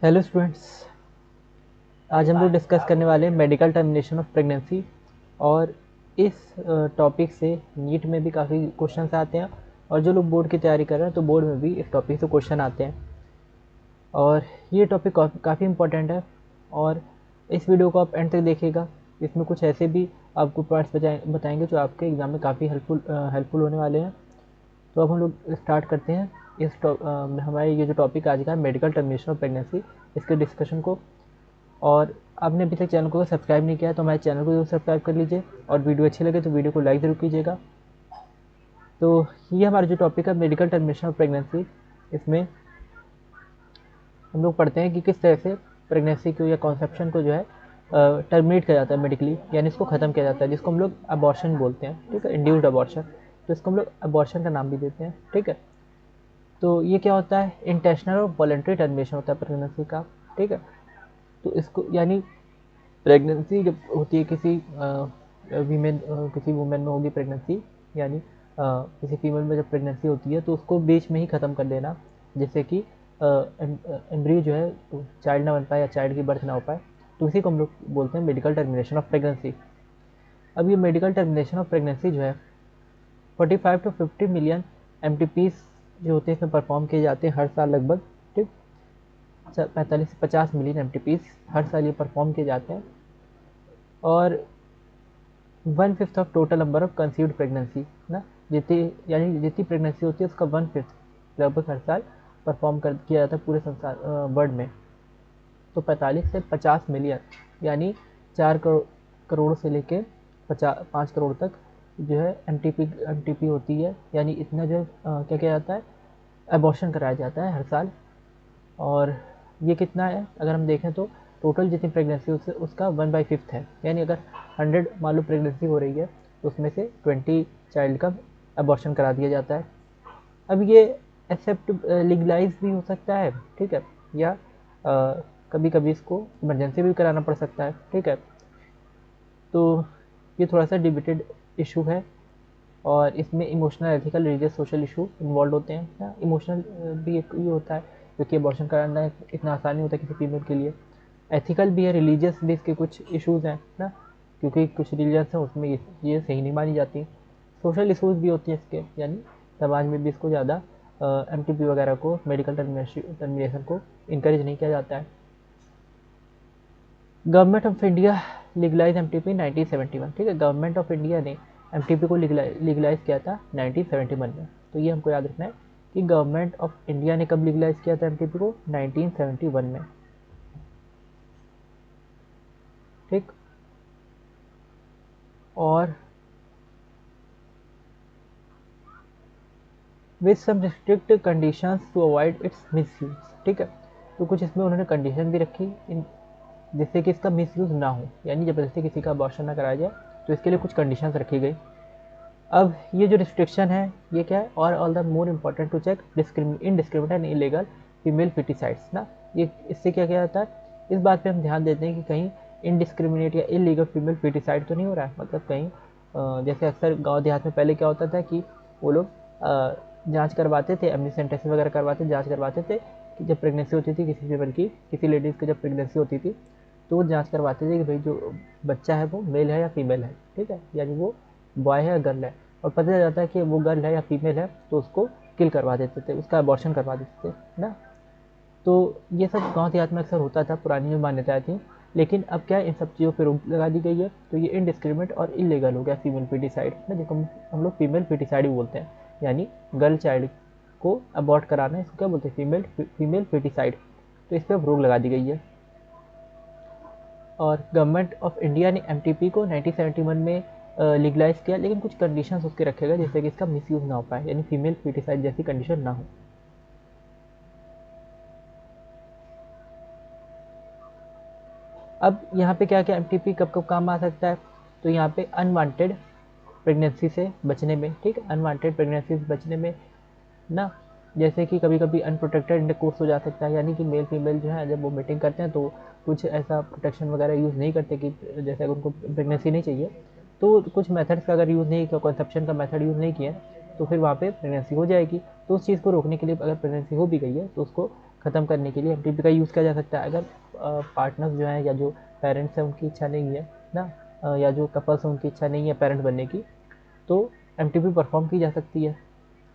Hello students. आज हम लोग डिस्कस करने वाले हैं मेडिकल टर्मिनेशन ऑफ प्रेगनेंसी। और इस टॉपिक से नीट में भी काफ़ी क्वेश्चंस आते हैं, और जो लोग बोर्ड की तैयारी कर रहे हैं तो बोर्ड में भी इस टॉपिक से क्वेश्चन आते हैं। और ये टॉपिक काफ़ी इंपॉर्टेंट है, और इस वीडियो को आप एंड तक देखिएगा। इसमें कुछ ऐसे भी आपको पॉइंट्स बताएंगे जो आपके एग्ज़ाम में काफ़ी हेल्पफुल होने वाले हैं। तो अब हम लोग स्टार्ट करते हैं हमारे ये जो टॉपिक आज का है मेडिकल टर्मिनेशन ऑफ प्रेगनेंसी, इसके डिस्कशन को। और आपने अभी तक चैनल को सब्सक्राइब नहीं किया तो हमारे चैनल को जरूर सब्सक्राइब कर लीजिए, और वीडियो अच्छी लगे तो वीडियो को लाइक ज़रूर कीजिएगा। तो ये हमारा जो टॉपिक है मेडिकल टर्मिनेशन ऑफ प्रेगनेंसी, इसमें हम लोग पढ़ते हैं कि किस तरह से प्रेगनेंसी को या कॉन्सेप्शन को जो है टर्मिनेट किया जाता है मेडिकली, यानी इसको ख़त्म किया जाता है, जिसको हम लोग अबॉर्शन बोलते हैं। ठीक है, इंड्यूस्ड अबॉर्शन। तो इसको हम लोग अबॉर्शन का नाम भी देते हैं। ठीक है, तो ये क्या होता है, इंटेंशनल और वॉलंटरी टर्मिनेशन होता है प्रेगनेंसी का। ठीक है, तो इसको यानी प्रेगनेंसी जब होती है किसी वुमेन में होगी प्रेगनेंसी, यानी किसी फीमेल में जब प्रेगनेंसी होती है तो उसको बीच में ही ख़त्म कर देना, जिससे कि एम्ब्रियो जो है चाइल्ड ना बन पाए या चाइल्ड की बर्थ ना हो पाए। तो इसी को हम लोग बोलते हैं मेडिकल टर्मिनेशन ऑफ प्रेगनेंसी। अब ये मेडिकल टर्मिनेशन ऑफ प्रेगनेंसी जो है 45 to 50 मिलियन MTPs जो होते हैं इसमें परफॉर्म किए जाते हैं हर साल लगभग। ठीक, 45 से 50 मिलियन MTPs हर साल ये परफॉर्म किए जाते हैं। और 1/5 of total number of conceived pregnancy ना, जितनी यानी जितनी प्रेगनेंसी होती है उसका 1/5 लगभग हर साल परफॉर्म कर किया जाता है पूरे संसार वर्ल्ड में। तो 45 से 50 मिलियन यानी 4 करोड़ से लेके 5 करोड़ तक जो है एम टी पी होती है, यानी इतना जो क्या किया जाता है, एबॉर्शन कराया जाता है हर साल। और ये कितना है अगर हम देखें तो टोटल जितनी प्रेगनेंसी उसका 1/5 है, यानी अगर 100 मान लो प्रेगनेंसी हो रही है तो उसमें से 20 चाइल्ड का अबॉर्शन करा दिया जाता है। अब ये एक्सेप्ट लीगलाइज भी हो सकता है। ठीक है, या कभी कभी इसको इमरजेंसी भी कराना पड़ सकता है। ठीक है, तो ये थोड़ा सा डिबेटेड इशू है, और इसमें emotional, ethical, religious, social issue involve होते हैं ना। इमोशनल भी एक ये होता है क्योंकि अबॉर्शन कराना इतना आसान नहीं होता किसी फीमेल के लिए। एथिकल भी है, रिलीजियस भी इसके कुछ इश्यूज हैं ना, क्योंकि कुछ रिलीजन्स हैं उसमें ये सही नहीं मानी जाती। सोशल इशूज भी होती हैं इसके, यानी समाज में भी इसको ज़्यादा MTP वगैरह को, मेडिकल टर्मिनेशन को इनक्रेज नहीं किया जाता है। Government of India legalize MTP 1971। ठीक है, गवर्नमेंट ऑफ इंडिया ने MTP को लीगलाइज किया था 1971 में। तो ये हमको याद रखना है कि गवर्नमेंट ऑफ इंडिया ने कब लीगलाइज किया था MTP को, 1971 में। ठीक, और with some restrict conditions to avoid its misuse. ठीक है, तो कुछ इसमें उन्होंने कंडीशन भी रखी जिससे कि इसका मिसयूज ना हो, यानी जबरदस्ती किसी का अबॉर्शन ना कराया जाए, तो इसके लिए कुछ कंडीशंस रखी गई। अब ये जो रिस्ट्रिक्शन है ये क्या है, और all the more important to check indiscriminate and illegal female foeticides ना। ये इससे क्या किया जाता है, इस बात पे हम ध्यान देते हैं कि कहीं इनडिस्क्रिमिनेट या इलीगल फीमेल फिटिसाइड तो नहीं हो रहा है। मतलब कहीं जैसे अक्सर गांव देहात में पहले क्या होता था कि वो लोग जांच करवाते थे, एमनिसेंट टेस्ट वगैरह करवाते, जांच करवाते थे कि जब प्रेगनेंसी होती थी किसी फीमेल की, किसी लेडीज़ की जब प्रेगनेंसी होती थी तो वो जांच करवाते थे कि भाई जो बच्चा है वो मेल है या फीमेल है। ठीक है, यानी वो बॉय है या गर्ल है, और पता चल जाता है कि वो गर्ल है या फीमेल है तो उसको किल करवा देते थे, उसका अबॉर्शन करवा देते थे ना। तो ये सब गांव देहात में अक्सर होता था, पुरानी जो मान्यताएं थी। लेकिन अब क्या है, इन सब चीज़ों पर रोक लगा दी गई है, तो ये इनडिस्क्रिमिनेट और इलीगल हो गया फीमेल फिटिसाइड ना, जिसको हम लोग फीमेल फिटिसाइड भी बोलते हैं, यानी गर्ल चाइल्ड को अबॉर्ट कराना है, इसको क्या बोलते हैं, फीमेल फिटिसाइड। तो इस पर अब रोक लगा दी गई है। और गवर्नमेंट ऑफ इंडिया ने MTP को 1971 में लीगलाइज किया, लेकिन कुछ कंडीशंस उसके रखे गए जैसे कि इसका मिसयूज ना हो पाए, यानी फीमेल फिटिसाइड जैसी कंडीशन ना हो। अब यहाँ पे क्या क्या MTP कब कब काम आ सकता है, तो यहाँ पे अनवांटेड प्रेगनेंसी से बचने में। ठीक है, अनवांटेड प्रेगनेंसी से बचने में ना, जैसे कि कभी कभी अनप्रोटेक्टेड इंटरकोर्स हो जा सकता है, यानी कि मेल फीमेल जो है जब वो मीटिंग करते हैं तो कुछ ऐसा प्रोटेक्शन वगैरह यूज़ नहीं करते कि जैसे अगर उनको प्रेगनेंसी नहीं चाहिए तो कुछ मेथड्स का अगर यूज़ नहीं किया, कंसेप्शन का मेथड यूज़ नहीं किया, तो फिर वहाँ पे प्रेगनेंसी हो जाएगी। तो उस चीज़ को रोकने के लिए अगर प्रेगनेंसी हो भी गई है तो उसको ख़त्म करने के लिए एमटीपी का यूज़ किया जा सकता है। अगर पार्टनर्स जो हैं या जो पेरेंट्स हैं उनकी इच्छा नहीं है ना, या जो कपल्स हैं उनकी इच्छा नहीं है पेरेंट बनने की, तो एमटीपी परफॉर्म की जा सकती है।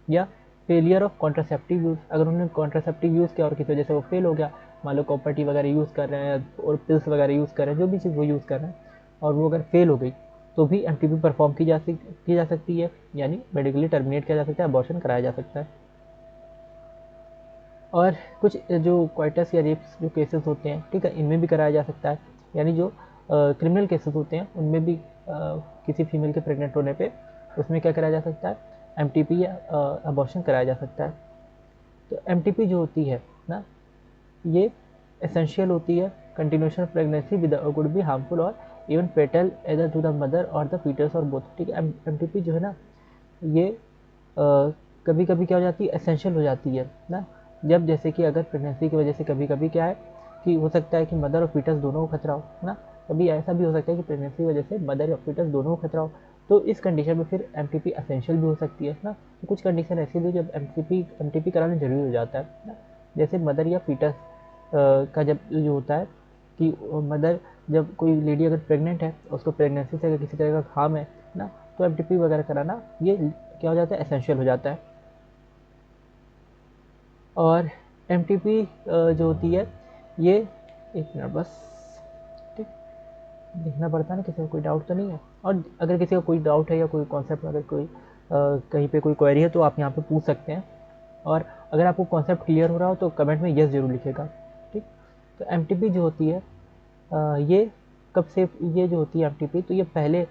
या फेलियर ऑफ कॉन्ट्रासेप्टिव यूज़, अगर उन्होंने कॉन्ट्रासेप्टिव यूज़ किया और किसी वजह से वो फेल हो गया, मान लो कॉपर्टी वगैरह यूज़ कर रहे हैं और पिल्स वगैरह यूज़ कर रहे हैं, जो भी चीज़ वो यूज़ कर रहे हैं, और वो अगर फेल हो गई तो भी एमटीपी परफॉर्म की जा सकती है, यानी मेडिकली टर्मिनेट किया जा सकता है, अबॉर्शन कराया जा सकता है। और कुछ जो क्वाइटस या रेप्स जो केसेस होते हैं, ठीक है, इनमें भी कराया जा सकता है, यानी जो क्रिमिनल केसेस होते हैं उनमें भी किसी फीमेल के प्रेग्नेंट होने पे उसमें क्या कराया जा सकता है, एमटीपी या अबॉर्शन कराया जा सकता है। तो एमटीपी जो होती है ना, ये एसेंशियल होती है continuation of pregnancy with could be harmful और even foetal either to the mother और द फीटस और बोथ, ठीक है। एमटीपी जो है ना, ये कभी कभी क्या हो जाती है, एसेंशियल हो जाती है ना, जब जैसे कि अगर प्रेगनेंसी की वजह से कभी कभी क्या है कि हो सकता है कि मदर और फीटस दोनों को खतरा हो ना, कभी ऐसा भी हो सकता है कि प्रेगनेंसी की वजह से मदर और फीटस दोनों को खतरा हो, तो इस कंडीशन में फिर एमटीपी एसेंशियल भी हो सकती है ना। तो कुछ कंडीशन ऐसी भी जब एमटीपी कराना जरूरी हो जाता है ना, जैसे मदर या फीटस का जब जो होता है कि मदर, जब कोई लेडी अगर प्रेग्नेंट है, उसको प्रेगनेंसी से अगर किसी तरह का हार्म है ना, तो एमटीपी वगैरह कराना ये क्या हो जाता है, एसेंशियल हो जाता है। और एमटीपी जो होती है ये, एक मिनट बस, ठीक, देखना पड़ता है ना किसी को कोई डाउट तो नहीं है। और अगर किसी को कोई डाउट है या कोई कॉन्सेप्ट, अगर कोई कहीं पे कोई क्वेरी है तो आप यहाँ पे पूछ सकते हैं। और अगर आपको कॉन्सेप्ट क्लियर हो रहा हो तो कमेंट में यस जरूर लिखेगा, ठीक। तो एमटीपी जो होती है ये कब से, ये जो होती है एमटीपी, तो ये पहले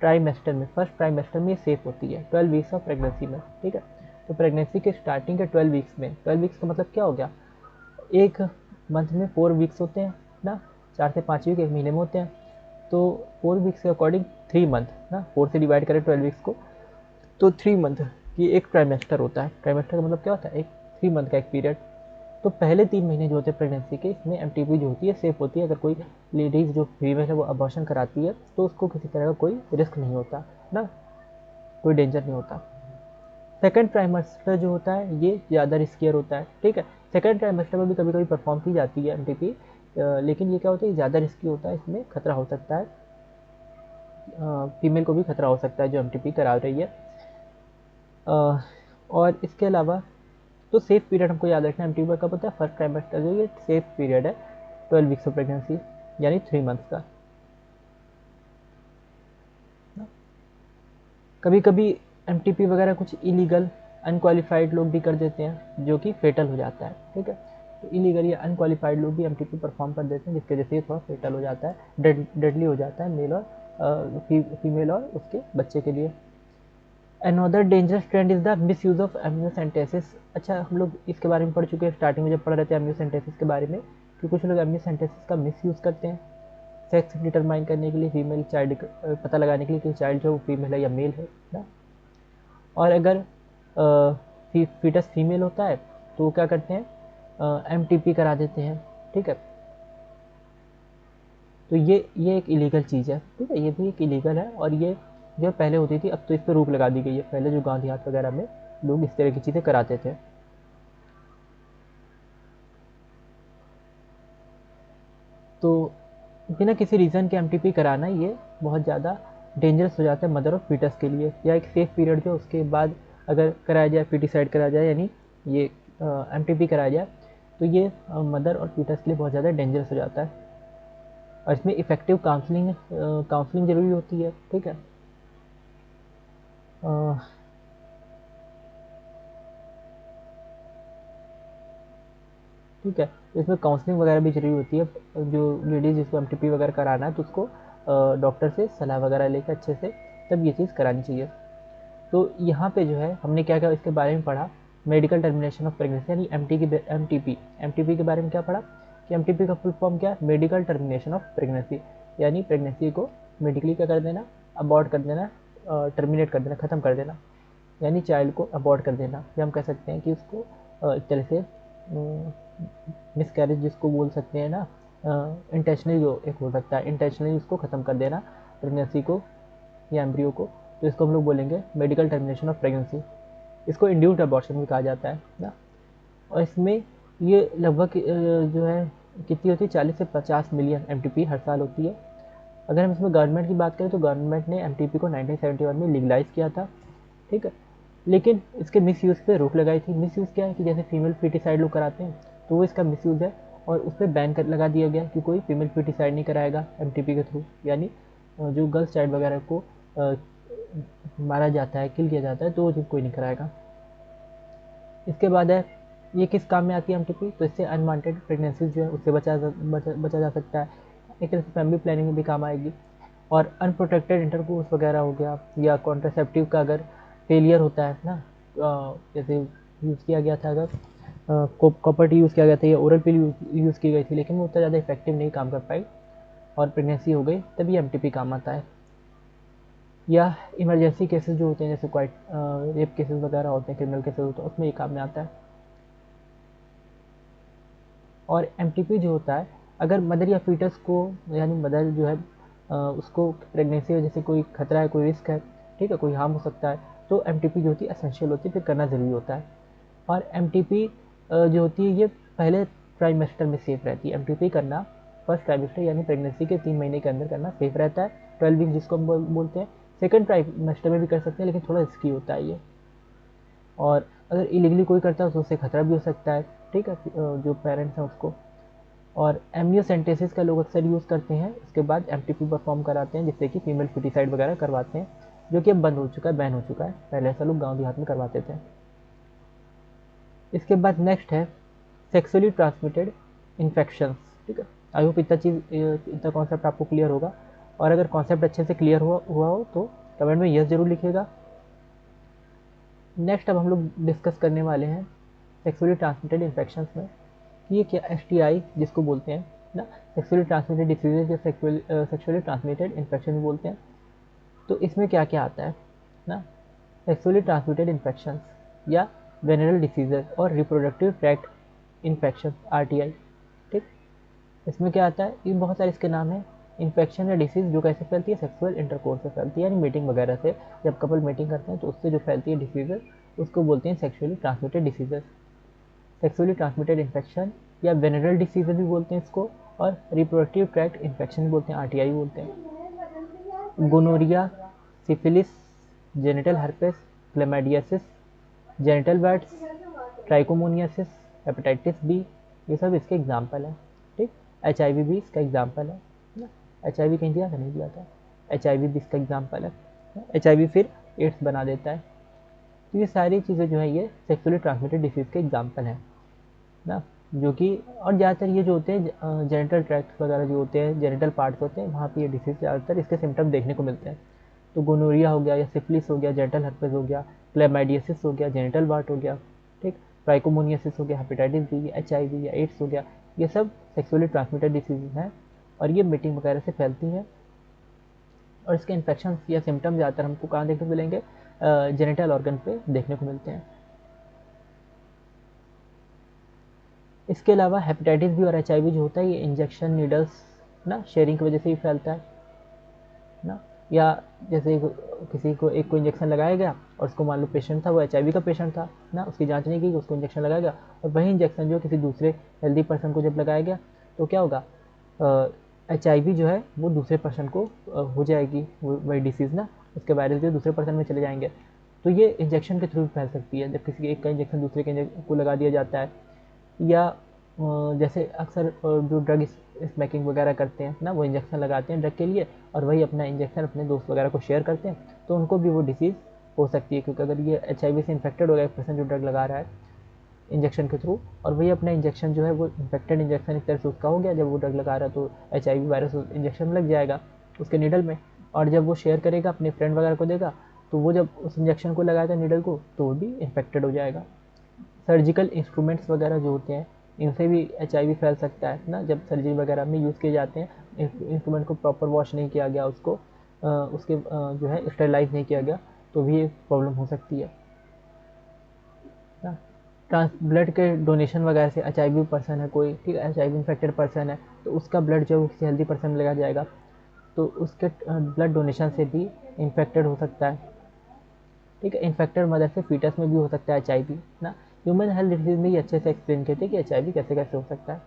ट्राइमेस्टर में, फर्स्ट ट्राइमेस्टर में ये सेफ होती है, 12 वीक्स ऑफ प्रेगनेंसी में, ठीक है। तो प्रेगनेंसी के स्टार्टिंग के 12 वीक्स में, 12 वीक्स का मतलब क्या हो गया, एक मंथ में 4 वीक्स होते हैं ना, 4 से 5 वीक एक महीने में होते हैं, तो 4 वीक्स के अकॉर्डिंग 3 मंथ ना, 4 से डिवाइड करें 12 वीक्स को, तो 3 मंथ ये एक ट्राइमेस्टर होता है। ट्राइमेस्टर का मतलब क्या होता है, एक 3 मंथ का एक पीरियड। तो पहले 3 महीने जो होते हैं प्रेगनेंसी के, इसमें एमटीपी जो होती है सेफ होती है। अगर कोई लेडीज़ जो फीमेल है वो अबॉर्शन कराती है तो उसको किसी तरह का कोई रिस्क नहीं होता ना, कोई डेंजर नहीं होता। सेकंड ट्राइमेस्टर जो होता है ये ज़्यादा रिस्कियर होता है, ठीक है। सेकंड ट्राइमेस्टर में भी कभी कभी परफॉर्म की जाती है एमटीपी, लेकिन ये क्या होता है, ज़्यादा रिस्की होता है, इसमें खतरा हो सकता है, फीमेल को भी खतरा हो सकता है जो एमटीपी करा रही है। और इसके अलावा तो सेफ पीरियड हमको याद रखना है एमटीपी कब होता है, फर्स्ट ट्राइमेस्टर जो ये सेफ पीरियड है 12 वीक्स ऑफ प्रेगनेंसी, यानी 3 मंथ्स का। कभी कभी एमटीपी वगैरह कुछ इलीगल अनक्वालिफाइड लोग भी कर देते हैं जो कि फेटल हो जाता है, ठीक है। तो इलीगल या अनक्वालिफाइड लोग भी एमटीपी परफॉर्म कर देते हैं जिसकी वजह से थोड़ा फेटल हो जाता है, डेडली हो जाता है मेल और फीमेल और उसके बच्चे के लिए। Another dangerous trend is the miss use of amniocentesis. अच्छा, हम लोग इसके बारे में पढ़ चुके हैं स्टार्टिंग में जब पढ़ रहे थे एम्नियोसेंटेसिस के बारे में, कि कुछ लोग एम्नियोसेंटेसिस का मिस यूज़ करते हैं सेक्स डिटरमाइन करने के लिए, फीमेल चाइल्ड पता लगाने के लिए कि चाइल्ड जो फीमेल है या मेल है ना। और अगर फीटस फीमेल होता है तो वो क्या करते हैं, एमटीपी करा देते हैं, ठीक है। तो ये एक इलीगल चीज़ है, ठीक है, ये भी एक इलीगल है। और ये जो पहले होती थी अब तो इस पर रोक लगा दी गई है, पहले जो गांधी हाथ वगैरह में लोग इस तरह की चीज़ें कराते थे। तो बिना किसी रीज़न के एमटीपी कराना ये बहुत ज़्यादा डेंजरस हो जाता है मदर और फीटस के लिए। या एक सेफ पीरियड जो उसके बाद अगर कराया जाए, फीटिसाइड कराया जाए, यानी ये एमटीपी कराया जाए, तो ये मदर और फीटस के लिए बहुत ज़्यादा डेंजरस हो जाता है। और इसमें इफेक्टिव काउंसलिंग ज़रूरी होती है, ठीक है। ठीक है, तो इसमें काउंसलिंग वगैरह भी ज़रूरी होती है। जो लेडीज़ जिसको एमटीपी वगैरह कराना है तो उसको डॉक्टर से सलाह वगैरह लेकर अच्छे से तब ये चीज़ करानी चाहिए। तो यहाँ पे जो है हमने क्या क्या इसके बारे में पढ़ा, मेडिकल टर्मिनेशन ऑफ प्रेगनेंसी, यानी एमटीपी के बारे में क्या पढ़ा कि एमटीपी का फुल फॉर्म क्या है, मेडिकल टर्मिनेशन ऑफ प्रेगनेंसी, यानी प्रेगनेंसी को मेडिकली क्या कर देना, अबॉर्ट कर देना, टर्मिनेट कर देना, ख़त्म कर देना, यानी चाइल्ड को अबॉर्ट कर देना। या हम कह सकते हैं कि उसको एक तरह से मिस कैरेज जिसको बोल सकते हैं ना, इंटेंशनली जो एक हो सकता है, इंटेंशनली उसको ख़त्म कर देना प्रेगनेंसी को या एम्ब्रियो को, तो इसको हम लोग बोलेंगे मेडिकल टर्मिनेशन ऑफ प्रेगनेंसी। इसको इंड्यूस्ड अबॉर्शन भी कहा जाता है ना। और इसमें ये लगभग जो है कितनी होती है, 40 से 50 मिलियन एमटीपी हर साल होती है। अगर हम इसमें गवर्नमेंट की बात करें तो गवर्नमेंट ने एमटीपी को 1971 में लीगलाइज किया था, ठीक है। लेकिन इसके मिस यूज़ पे रोक लगाई थी। मिस यूज़ क्या है कि जैसे फीमेल फीटिसाइड लोग कराते हैं तो वो इसका मिस यूज़ है, और उस पर बैन कर लगा दिया गया कि कोई फीमेल फीटिसाइड नहीं कराएगा एमटीपी के थ्रू, यानी जो गर्ल्स चाइल्ड वगैरह को मारा जाता है, किल किया जाता है, तो वो चीज़ कोई नहीं कराएगा। इसके बाद है, ये किस काम में आती है एमटीपी, तो इससे अनवांटेड प्रेगनेंसीज जो है उससे बचा जा सकता है। एक तरह से फैमिली प्लानिंग में भी काम आएगी। और अनप्रोटेक्टेड इंटरकोर्स वगैरह हो गया, या कॉन्ट्रासेप्टिव का अगर फेलियर होता है ना, जैसे यूज़ किया गया था, अगर कॉपर टी यूज़ किया गया था या ओरल पिल यूज़ की गई थी, लेकिन वो उतना ज़्यादा इफेक्टिव नहीं काम कर पाई और प्रेगनेंसी हो गई, तभी एमटीपी काम आता है। या इमरजेंसी केसेस जो होते हैं, जैसे क्वाइट रेप केसेस वगैरह होते हैं, क्रिमिनल केसेस होते हैं, उसमें ये काम में आता है। और एमटीपी जो होता है, अगर मदर या फीटस को, यानी मदर जो है उसको प्रेगनेंसी की वजह से कोई खतरा है, कोई रिस्क है, ठीक है, कोई हार्म हो सकता है, तो एमटीपी जो होती है एसेंशियल होती है, फिर करना ज़रूरी होता है। और एमटीपी जो होती है ये पहले ट्राइमेस्टर में सेफ रहती है। एमटीपी करना फर्स्ट ट्राइमेस्टर यानी प्रेगनेंसी के 3 महीने के अंदर करना सेफ रहता है, 12 वीक जिसको हम बोलते हैं। सेकंड ट्राइमेस्टर में भी कर सकते हैं, लेकिन थोड़ा रिस्की होता है ये। और अगर इलीगली कोई करता है तो उससे खतरा भी हो सकता है, ठीक है, जो पेरेंट्स हैं उसको। और एमनियोसेंटेसिस का लोग अक्सर यूज़ करते हैं, उसके बाद एमटीपी परफॉर्म कराते हैं, जिससे कि फीमेल फिटिसाइड वगैरह करवाते हैं, जो कि अब बंद हो चुका है, बैन हो चुका है। पहले ऐसा लोग गाँव देहात में करवाते थे। इसके बाद नेक्स्ट है सेक्सुअली ट्रांसमिटेड इन्फेक्शंस, ठीक है। आई होप इतना कॉन्सेप्ट आपको क्लियर होगा, और अगर कॉन्सेप्ट अच्छे से क्लियर हुआ हो तो कमेंट में यस जरूर लिखिएगा। नेक्स्ट अब हम लोग डिस्कस करने वाले हैं सेक्सुअली ट्रांसमिटेड इन्फेक्शंस में, कि ये क्या एसटीआई जिसको बोलते हैं ना, सेक्सुअली ट्रांसमिटेड डिसीजेज या सेक्सुअली ट्रांसमिटेड इन्फेक्शन बोलते हैं। तो इसमें क्या क्या आता है ना, सेक्सुअली ट्रांसमिटेड इन्फेक्शंस या वेनरल डिसीजेज और रिप्रोडक्टिव ट्रैक्ट इन्फेक्शन आरटीआई, ठीक। इसमें क्या आता है, ये बहुत सारे इसके नाम हैं। इन्फेक्शन या डिसीज़ जो कैसे फैलती है, सेक्सुअल इंटरकोर्स से फैलती है, यानी मीटिंग वगैरह से, जब कपल मीटिंग करते हैं तो उससे जो फैलती है डिसीजेज, उसको बोलते हैं sexually transmitted diseases. Sexually transmitted infection या वेनरल डिसीज भी बोलते हैं इसको, और रिप्रोडक्टिव ट्रैक्ट इन्फेक्शन भी बोलते हैं, आरटीआई बोलते हैं। Gonorrhoea, syphilis, genital herpes, chlamydiasis, genital warts, trichomoniasis, hepatitis B, ये सब इसके एग्जाम्पल हैं, ठीक। एचआईवी भी इसका एग्जाम्पल है ना, एचआईवी कहीं दिया था, नहीं दिया था, एचआईवी भी इसका एग्जाम्पल है। एचआईवी फिर एड्स बना देता है। तो ये सारी चीज़ें जो है ये सेक्सुअली ट्रांसमिटेड डिसीज़ के एग्जाम्पल हैं ना, जो कि, और ज़्यादातर ये जो होते हैं जेनिटल ट्रैक्ट वगैरह जो होते हैं, जेनिटल पार्ट्स होते हैं, वहाँ पे ये डिसीज़ ज़्यादातर इसके सिम्टम देखने को मिलते हैं। तो गोनोरिया हो गया, या सिफिलिस हो गया, जेनिटल हर्पेस हो गया, क्लेमाइडियासिस हो गया, जेनिटल वार्ट हो गया, ठीक, ट्राइकोमोनियासिस हो गया, हेपेटाइटिस बी, एचआईवी या एड्स हो गया, ये सब सेक्सुअली ट्रांसमिटेड डिसीज़ हैं, और ये मीटिंग वगैरह से फैलती हैं। और इसके इन्फेक्शन या सिम्टम ज़्यादातर हमको कहाँ देखने को मिलेंगे, जेनिटल ऑर्गन पे देखने को मिलते हैं। इसके अलावा हेपेटाइटिस बी और एचआईवी जो होता है, ये इंजेक्शन नीडल्स ना शेयरिंग की वजह से ही फैलता है ना। या जैसे किसी को एक को इंजेक्शन लगाया गया, और उसको मान लो पेशेंट था, वो एचआईवी का पेशेंट था ना, उसकी जांच नहीं की, उसको इंजेक्शन लगाया गया, और वही इंजेक्शन जो किसी दूसरे हेल्दी पर्सन को जब लगाया गया, तो क्या होगा, एचआईवी जो है वो दूसरे पर्सन को हो जाएगी, वही डिसीज़ ना, उसके वायरस जो दूसरे पर्सन में चले जाएंगे। तो ये इंजेक्शन के थ्रू फैल सकती है, जब किसी एक का इंजेक्शन दूसरे के को लगा दिया जाता है। या जैसे अक्सर जो ड्रग स्मैकिंग वगैरह करते हैं ना, वो इंजेक्शन लगाते हैं ड्रग के लिए, और वही अपना इंजेक्शन अपने दोस्त वगैरह को शेयर करते हैं, तो उनको भी वो डिसीज़ हो सकती है, क्योंकि अगर ये एचआईवी से इन्फेक्टेड हो गया एक पर्सन जो ड्रग लगा रहा है इंजेक्शन के थ्रू, और वही अपना इंजेक्शन जो है वो इन्फेक्टेड इंजेक्शन एक तरह से उसका हो गया, जब वो ड्रग लगा रहा है तो एचआईवी वायरस इंजेक्शन में लग जाएगा उसके नीडल में, और जब वो शेयर करेगा अपने फ्रेंड वगैरह को देगा, तो वो जब उस इंजेक्शन को लगाएगा नीडल को, तो वो भी इन्फेक्टेड हो जाएगा। सर्जिकल इंस्ट्रूमेंट्स वगैरह जो होते हैं, इनसे भी एचआईवी फैल सकता है ना, जब सर्जरी वगैरह में यूज़ किए जाते हैं, इंस्ट्रूमेंट को प्रॉपर वॉश नहीं किया गया, उसको उसके जो है स्टेरलाइज नहीं किया गया, तो भी एक प्रॉब्लम हो सकती है ना। ब्लड के डोनेशन वगैरह से, एचआईवी पर्सन है कोई, ठीक है, एचआईवी इन्फेक्टेड पर्सन है, तो उसका ब्लड जो है किसी हेल्दी पर्सन में लगा जाएगा, तो उसके ब्लड डोनेशन से भी इन्फेक्टेड हो सकता है, ठीक है। इन्फेक्टेड मदर से फीटस में भी हो सकता है एचआईवी ना, ह्यूमन हेल्थ डिसीज में ये अच्छे से एक्सप्लेन किए थे कि HIV कैसे कैसे हो सकता है।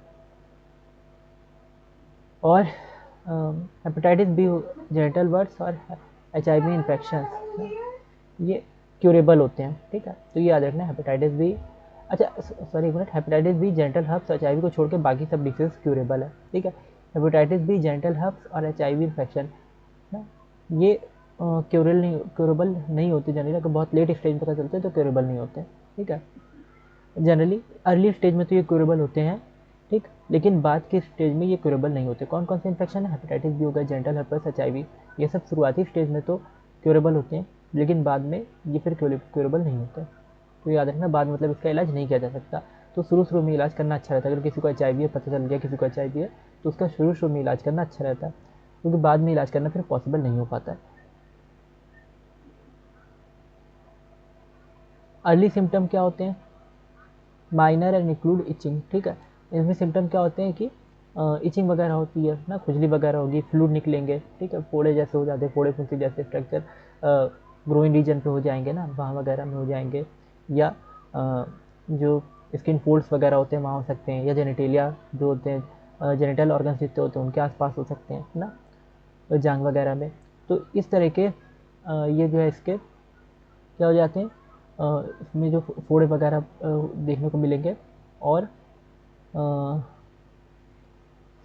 और हेपेटाइटिस बी जेनिटल बर्ड्स और HIV इन्फेक्शन ये क्यूरेबल होते हैं, ठीक है। तो ये याद रखना, हेपेटाइटिस बी, अच्छा सॉरी एक minute, hepatitis B, genital herpes, HIV को छोड़ के बाकी सब डिसीज क्यूरेबल है, ठीक है। हेपेटाइटिस बी, जेनिटल हर्ब्स और HIV इन्फेक्शन ना, ये क्यूरेबल नहीं होते जनरली, अगर बहुत लेट स्टेज में पता चलते हैं तो क्यूरेबल नहीं होते, ठीक है। जनरली अर्ली स्टेज में तो ये क्यूरेबल होते हैं, ठीक, लेकिन बाद के स्टेज में ये क्यूरेबल नहीं होते। कौन कौन से इन्फेक्शन है? हेपेटाइटिस बी हो गया, जेनिटल हर्पेस, HIV, ये सब शुरुआती स्टेज में तो क्यूरेबल होते हैं, लेकिन बाद में ये फिर क्यूरेबल नहीं होते। तो याद रखना, बाद मतलब इसका इलाज नहीं किया जा सकता। तो शुरू में इलाज करना अच्छा रहता है। अगर किसी को HIV है, पता चल गया किसी को HIV है, तो उसका शुरू में इलाज करना अच्छा रहता है, क्योंकि बाद में इलाज करना फिर पॉसिबल नहीं हो पाता है। अर्ली सिम्टम क्या होते हैं? माइनर एंड इंक्लूड इचिंग, ठीक है। इसमें सिम्टम क्या होते हैं कि इचिंग वगैरह होती है ना, खुजली वगैरह होगी, फ्लूइड निकलेंगे, ठीक है, फोड़े जैसे हो जाते हैं, फोड़े फुंसी जैसे स्ट्रक्चर ग्रोइंग रीजन पे हो जाएंगे ना, वहाँ वगैरह में हो जाएंगे, या जो स्किन फोल्ड्स वगैरह होते हैं वहाँ हो सकते हैं, या जेनिटेलिया जो होते हैं, जेनिटल ऑर्गन्स जितने होते हैं उनके आसपास हो सकते हैं ना, जांग वगैरह में। तो इस तरह के ये जो है इसके क्या हो जाते हैं, इसमें जो फोड़े वगैरह देखने को मिलेंगे, और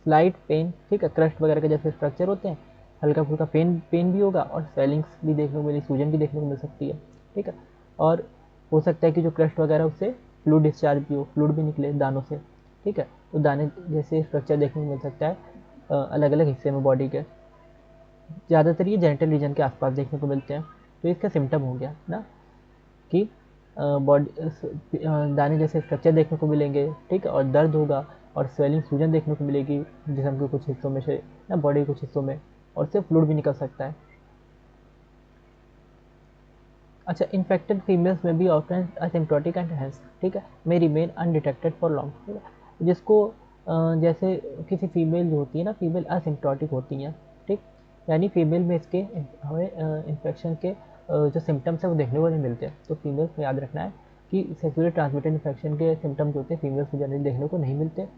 स्लाइट पेन, ठीक है, क्रस्ट वगैरह के जैसे स्ट्रक्चर होते हैं, हल्का फुल्का पेन भी होगा, और स्वेलिंग्स भी देखने को मिली, सूजन भी देखने को मिल सकती है, ठीक है। और हो सकता है कि जो क्रस्ट वगैरह उससे फ्लूइड डिस्चार्ज भी हो, फ्लूइड भी निकले दानों से, ठीक है। तो दाने जैसे स्ट्रक्चर देखने को मिल सकता है अलग अलग हिस्से में बॉडी के, ज़्यादातर ये जेनिटल रीजन के आसपास देखने को मिलते हैं। तो इसका सिम्टम हो गया ना कि बॉडी दाने जैसे स्ट्रक्चर देखने को मिलेंगे, ठीक है, और दर्द होगा, और स्वेलिंग सूजन देखने को मिलेगी जिस्म के कुछ हिस्सों में से ना, बॉडी के कुछ हिस्सों में, और से फ्लूइड भी निकल सकता है। अच्छा, इन्फेक्टेड फीमेल्स में भी ऑफन असिम्प्टोटिक एंड हेंस, ठीक है, मे रिमेन अनडिटेक्टेड फॉर लॉन्ग, ठीक है। जिसको जैसे किसी फीमेल जो होती है ना, फीमेल असिम्प्टोटिक होती हैं, ठीक, यानी फीमेल में इसके हमें इन्फेक्शन के जो सिम्टम्स हैं वो देखने को नहीं मिलते। तो फीमेल्स को याद रखना है कि सेक्सुअली ट्रांसमिटेड इन्फेक्शन के सिम्टम्स होते हैं फीमेल्स को जनरली देखने को नहीं मिलते।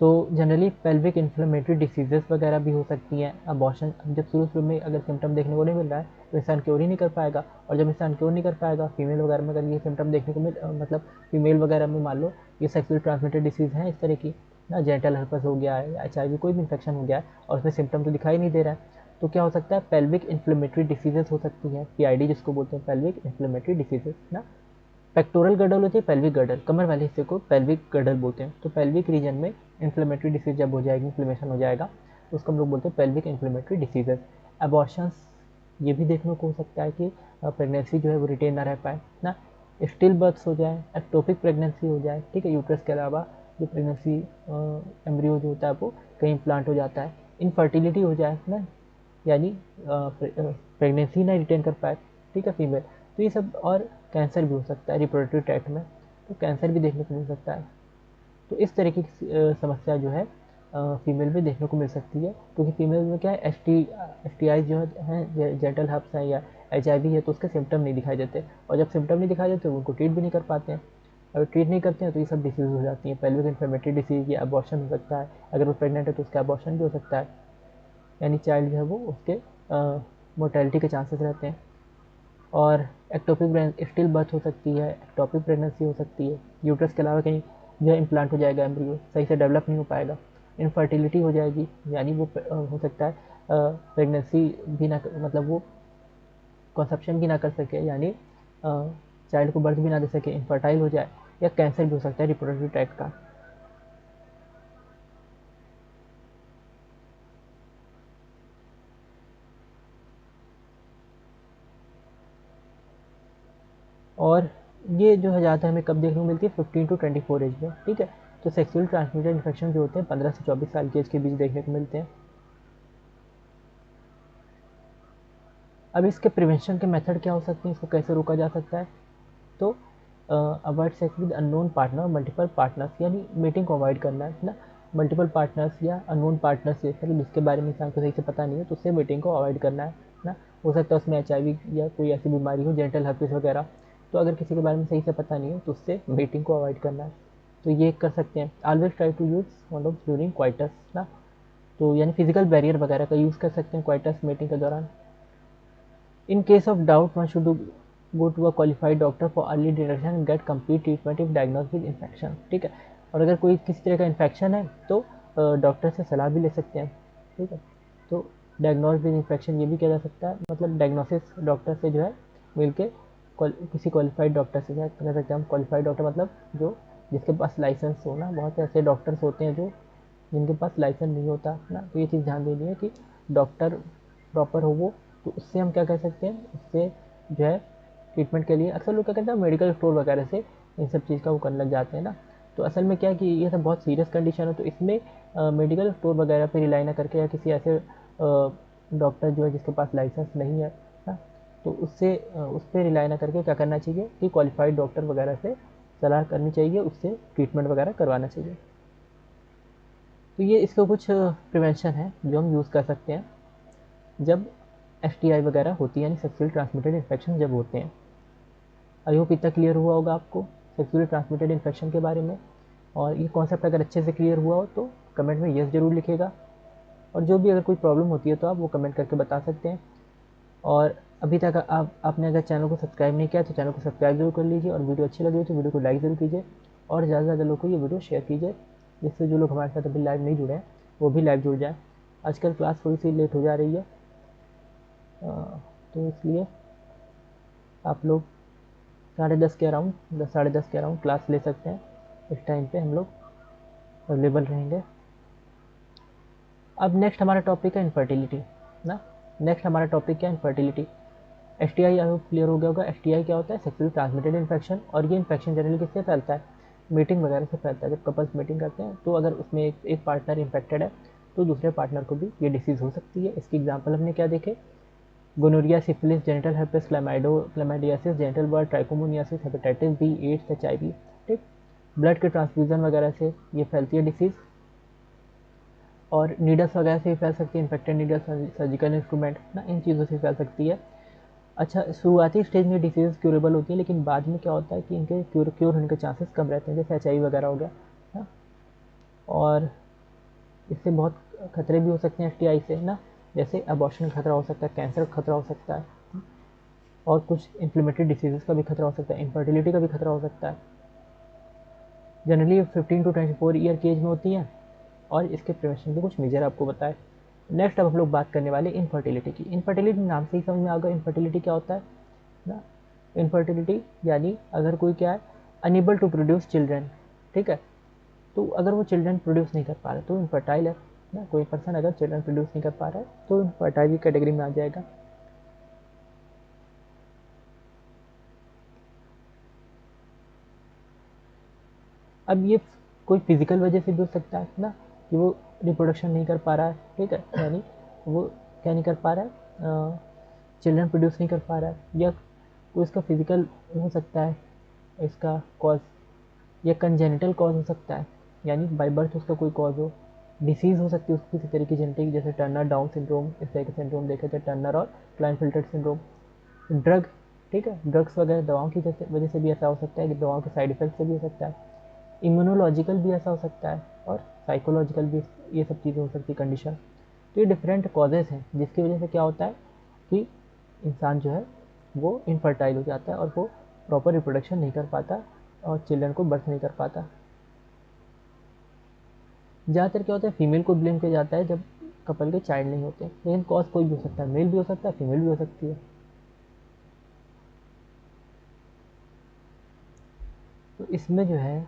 तो जनरली पेल्विक इन्फ्लेमेटरी डिसीजेस वगैरह भी हो सकती हैं। अबॉर्शन जब शुरू में अगर सिम्टम देखने को नहीं मिल रहा है तो इंसान क्योर ही नहीं कर पाएगा, और जब इंसान क्योर नहीं कर पाएगा, फीमेल वगैरह में अगर ये सिम्टम देखने को मतलब फीमेल वगैरह में मान लो ये सेक्सुअली ट्रांसमिटेड डिसीज़ हैं इस तरह की ना, जेनिटल हर्पस हो गया है, HIV कोई भी इन्फेक्शन हो गया है, और उसमें सिम्टम तो दिखाई नहीं दे रहा है, तो क्या हो सकता है, पेल्विक इन्फ्लेमेटरी डिसीजेस हो सकती हैं, PID जिसको बोलते हैं, पेल्विक इन्फ्लेमेटरी डिसीजेस ना। पेक्टोरल गर्डल होती है पेल्विक गर्डल, कमर वाले हिस्से को पेल्विक गर्डल बोलते हैं। तो पेल्विक रीजन में इन्फ्लेमेटरी डिसीज जब हो जाएगी, इन्फ्लेमेशन हो जाएगा, तो उसको हम लोग बोलते हैं पेल्विक इन्फ्लेमेटरी डिसीजेस। एबॉर्शंस ये भी देखने को हो सकता है कि प्रेगनेंसी जो है वो रिटेन ना रह पाए ना, स्टिल बर्थ्स हो जाए, एक्टोपिक प्रेगनेंसी हो जाए, ठीक है, यूट्रस के अलावा जो प्रेगनेंसी एम्ब्रियो जो होता है वो कहीं प्लांट हो जाता है, इनफर्टिलिटी हो जाए ना, यानी प्रेगनेंसी ना रिटेन कर पाए, ठीक है, फीमेल। तो ये सब, और कैंसर भी हो सकता है रिप्रोडक्टिव ट्रैक्ट में, तो कैंसर भी देखने को मिल सकता है। तो इस तरीके की समस्या जो है फीमेल में देखने को मिल सकती है, क्योंकि फीमेल में क्या है, STI जो हैं, जेनिटल हर्प्स हैं या HIV है, तो उसके सिम्टम नहीं दिखाई देते, और जब सिम्टम नहीं दिखाई देते उनको ट्रीट भी नहीं कर पाते हैं। अगर ट्रीट नहीं करते हैं तो ये सब डिसीज़ हो जाती हैं, पेल्विक इन्फ्लेमेटरी डिसीज़ या अबॉर्शन हो सकता है, अगर वो प्रेग्नेंट है तो उसका अबॉर्शन भी हो सकता है, यानी चाइल्ड जो है वो उसके मोर्टेलिटी के चांसेस रहते हैं। और एक्टोपिक स्टिल बर्थ हो सकती है, एक्टोपिक प्रेगनेंसी हो सकती है, यूट्रस के अलावा कहीं जो है इम्प्लांट हो जाएगा, एम्ब्रियो सही से डेवलप नहीं हो पाएगा, इनफर्टिलिटी हो जाएगी, यानी वो हो सकता है प्रेगनेंसी भी ना, मतलब वो कंसेप्शन भी ना कर सके, यानी चाइल्ड को बर्थ भी ना दे सके, इनफर्टाइल हो जाए, या कैंसर भी हो सकता है रिप्रोडक्टिव ट्रैक्ट का। और ये जो है ज़्यादातर हमें कब देखने को मिलती है, 15 to 24 एज में, ठीक है। तो सेक्सुअल ट्रांसमिटेड इन्फेक्शन जो होते हैं 15 से 24 साल की एज के बीच देखने को मिलते हैं। अब इसके प्रिवेंशन के मेथड क्या हो सकते हैं, इसको कैसे रोका जा सकता है? तो avoid sex with unknown partner, multiple partners, यानी मीटिंग को अवॉइड करना है ना। मल्टीपल पार्टनर्स या अननोन पार्टनर से, मतलब जिसके बारे में इंसान को सही से पता नहीं है, तो उससे मीटिंग को अवॉइड करना है ना। हो सकता है उसमें HIV या कोई ऐसी बीमारी हो, जेनिटल हर्पिस वगैरह, तो अगर किसी के बारे में सही से पता नहीं है तो उससे मीटिंग को अवॉइड करना है। तो ये कर सकते हैं। Always try to use condom during coitus ना, तो यानी फिजिकल बैरियर वगैरह का यूज़ कर सकते हैं क्वाइटस मीटिंग के दौरान। In case of doubt one should go to a qualified doctor for early detection and get complete treatment if diagnose with infection, ठीक है। और अगर कोई किसी तरह का इन्फेक्शन है तो डॉक्टर से सलाह भी ले सकते हैं, ठीक है। तो डायग्नोज विद इन्फेक्शन ये भी किया जा सकता है, मतलब डायग्नोसिस डॉक्टर से जो है मिल के किसी क्वालिफाइड डॉक्टर से कह सकते हैं हम। क्वालिफाइड डॉक्टर मतलब जो जिसके पास लाइसेंस हो ना, बहुत ऐसे डॉक्टर्स होते हैं जो जिनके पास लाइसेंस नहीं होता ना, तो ये चीज़ ध्यान देनी है कि डॉक्टर प्रॉपर हो वो, तो उससे हम क्या कर सकते हैं, उससे जो है ट्रीटमेंट के लिए अक्सर लोग क्या करते हैं मेडिकल स्टोर वगैरह से इन सब चीज़ का वो करने लग जाते हैं ना। तो असल में क्या है कि ये सब बहुत सीरियस कंडीशन है, तो इसमें मेडिकल स्टोर वगैरह पे रिलाई ना करके या किसी ऐसे डॉक्टर जो है जिसके पास लाइसेंस नहीं है ना, तो उससे उस पर रिलाई ना करके क्या करना चाहिए कि क्वालिफाइड डॉक्टर वगैरह से सलाह करनी चाहिए, उससे ट्रीटमेंट वगैरह करवाना चाहिए। तो ये इसका कुछ प्रिवेंशन है जो हम यूज़ कर सकते हैं जब STI वगैरह होती है, यानी सेक्सुअली ट्रांसमिटेड इन्फेक्शन जब होते हैं। आई होप इतना क्लियर हुआ होगा आपको सेक्सुअली ट्रांसमिटेड इन्फेक्शन के बारे में। और ये कॉन्सेप्ट अगर अच्छे से क्लियर हुआ हो तो कमेंट में यस जरूर लिखेगा, और जो भी अगर कोई प्रॉब्लम होती है तो आप वो कमेंट करके बता सकते हैं। और अभी तक आपने अगर चैनल को सब्सक्राइब नहीं किया तो चैनल को सब्सक्राइब जरूर कर लीजिए, और वीडियो अच्छी लगी तो वीडियो को लाइक ज़रूर कीजिए, और ज़्यादा से ज़्यादा लोगों को ये वीडियो शेयर कीजिए, जिससे जो लोग हमारे साथ अभी लाइव नहीं जुड़े हैं वो भी लाइव जुड़ जाए। आजकल क्लास थोड़ी सी लेट हो जा रही है, तो इसलिए आप लोग 10:30 के अराउंड 10:30 के अराउंड क्लास ले सकते हैं। इस टाइम पे हम लोग अवेलेबल रहेंगे। अब नेक्स्ट हमारा टॉपिक है इनफर्टिलिटी ना। नेक्स्ट हमारा टॉपिक क्या है, infertility. STI I hope clear हो गया होगा। STI क्या होता है, सेक्सुअली ट्रांसमिटेड इन्फेक्शन, और ये इन्फेक्शन जनरली किससे फैलता है, मीटिंग वगैरह से फैलता है। जब कपल्स मीटिंग करते हैं तो अगर उसमें एक पार्टनर इन्फेक्टेड है तो दूसरे पार्टनर को भी ये डिसीज़ हो सकती है। इसकी एग्जांपल हमने क्या देखे, gonorrhoea, syphilis, genital herpes, chlamydiasis, genital wart, trichomoniasis, hepatitis B, AIDS, HIV, ठीक। ब्लड के ट्रांसफ्यूजन वगैरह से ये फैलती है डिसीज़, और नीडल्स वगैरह से भी फैल सकती है, इन्फेक्टेड नीडल्स, सर्जिकल इंस्ट्रूमेंट ना, इन चीज़ों से फैल सकती है। अच्छा, शुरुआती स्टेज में डिसीज़ क्यूरेबल होती है, लेकिन बाद में क्या होता है कि इनके क्योर होने के चांसेस कम रहते हैं, जैसे HIV वगैरह हो गया ना। और इससे बहुत खतरे भी हो सकते हैं STI से ना, जैसे अबॉर्शन का खतरा हो सकता है, कैंसर का खतरा हो सकता है, और कुछ इन्फ्लेमेटरी डिसीज़ का भी खतरा हो सकता है, इनफर्टिलिटी का भी खतरा हो सकता है। जनरली 15 to 24 ईयर की एज में होती है, और इसके प्रिवेंशन के कुछ मेजर आपको बताए। नेक्स्ट अब हम लोग बात करने वाले इनफर्टिलिटी की। इनफर्टिलिटी नाम से ही समझ में आ गया इनफर्टिलिटी क्या होता है ना। इनफर्टिलिटी यानी अगर कोई क्या है, अनेबल टू प्रोड्यूस चिल्ड्रन, ठीक है। तो अगर वो चिल्ड्रन प्रोड्यूस नहीं कर पा रहा तो इनफर्टाइल है ना। कोई पर्सन अगर चिल्ड्रन प्रोड्यूस नहीं कर पा रहा है तो इनफर्टाइल की कैटेगरी में आ जाएगा। अब ये कोई फिजिकल वजह से भी हो सकता है ना, कि वो रिप्रोडक्शन नहीं कर पा रहा है, ठीक है, यानी वो क्या नहीं कर पा रहा है, चिल्ड्रन प्रोड्यूस नहीं कर पा रहा है, या कोई इसका फिजिकल हो सकता है इसका कॉज, या कंजेनिटल कॉज हो सकता है, यानी बाय बर्थ उसका कोई कॉज हो। डिसीज़ हो सकती है उसकी किसी तरह की जेनेटिक, जैसे टर्नर डाउन सिंड्रोम, इस तरह के सिंड्रोम देखे थे, टर्नर और क्लाइनफिल्टर सिंड्रोम। ड्रग, ठीक है, ड्रग्स वगैरह दवाओं की वजह से भी ऐसा हो सकता है, कि दवाओं के साइड इफेक्ट से भी हो सकता है। इम्यूनोलॉजिकल भी ऐसा हो सकता है, और साइकोलॉजिकल भी ये सब चीज़ें हो सकती है कंडीशन। तो ये डिफरेंट कॉजेज़ हैं जिसकी वजह से क्या होता है कि इंसान जो है वो इनफर्टाइल हो जाता है, और वो प्रॉपर रिप्रोडक्शन नहीं कर पाता, और चिल्ड्रन को बर्थ नहीं कर पाता। ज़्यादातर क्या होता है, फीमेल को ब्लेम किया जाता है जब कपल के चाइल्ड नहीं होते, लेकिन कॉज कोई भी हो सकता है, मेल भी हो सकता है, फीमेल भी हो सकती है। तो इसमें जो है